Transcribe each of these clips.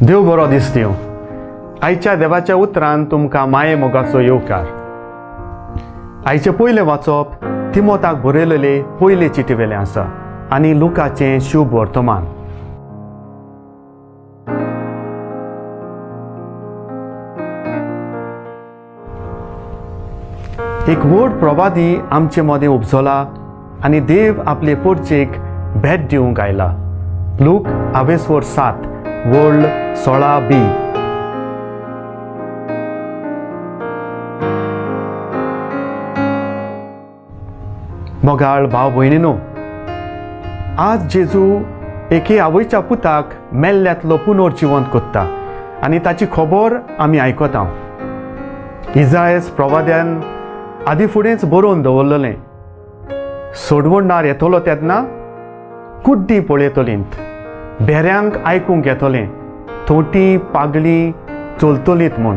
देव बरो दीस दिवं. आयच्या देवाच्या उतरान तुमकां माये मोगाचो येवकार. आयचे पयले वाचप तिमोथाक बरयलेले पयले चिटी वेले आसा आनी लुकाचें शुभ वर्तमान. एक व्हड प्रवादी आमचे मदें उपजला आनी देव आपले पोरचेक भेट दिवंक आयला. लूक 7 वोल्ड 16b. मोगाळ भाव भयणीनो, आज जेजू एके आवयच्या पुताक मेल्ल्यांतलो पुनर्जिवंत कोत्ता आनी ताची खबर आमी आयकता. इजायस प्रवाद्यान आदी फुडेंच बरोवन दवरलेलें. सोडवणार येतलो तेन्ना कुड्डी पळयतलींत, बेऱ्यांक आयकूंक येतलें, थोटी पागली चलतलींत म्हूण.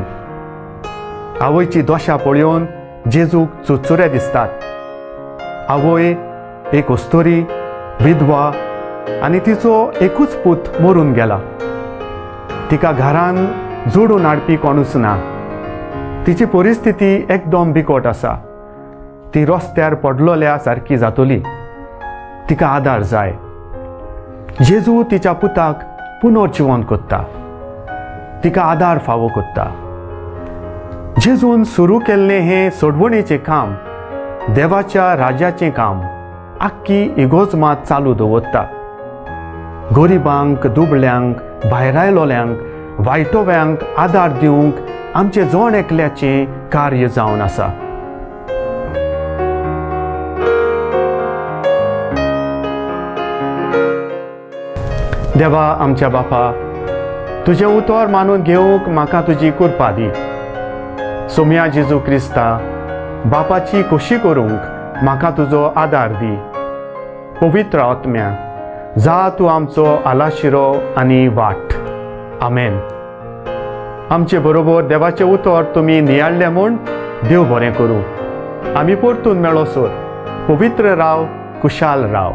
आवयची दोशा पळयोवन जेजूक चुचुरे दिसतात. आवय एक अस्तोरी, विधवा आनी तिचो एकूच पूत मरून गेला. तिका घरान जोडून हाडपी कोणूच ना. तिची परिस्थिती एकदम बिकट आसा. ती रस्त्यार पडलोल्या सारकी जातली. तिका आदार जाय. जेजू तिच्या पुताक पुनर्जिवंत कोत्ता. तिका आदार फावो कोत्ता. जेजून सुरू केल्लें हें सोडवणेचें काम, देवाच्या राज्याचें काम आख्खी इगोजमात चालू दवरता. गरिबांक, दुबळ्यांक, भायर आयलोल्यांक, वायटोव्यांक आदार दिवंक आमचें जोण एकल्याचें कार्य जावन आसा. देवा आमच्या बापा, तुजें उतर मानून घेवंक म्हाका तुजी कृपा दी. सोम्या जेजू क्रिस्ता, बापाची खोशी करूंक म्हाका तुजो आदार दी. पवित्र आत्म्या, जा तूं आमचो आलाशिरो आनी वाट. आमेन. आमचे बरोबर देवाचें उतर तुमी नियाळ्ळें म्हूण देव बरें करूं. आमी परतून मेळोसर पवित्र राव, कुशाल राव.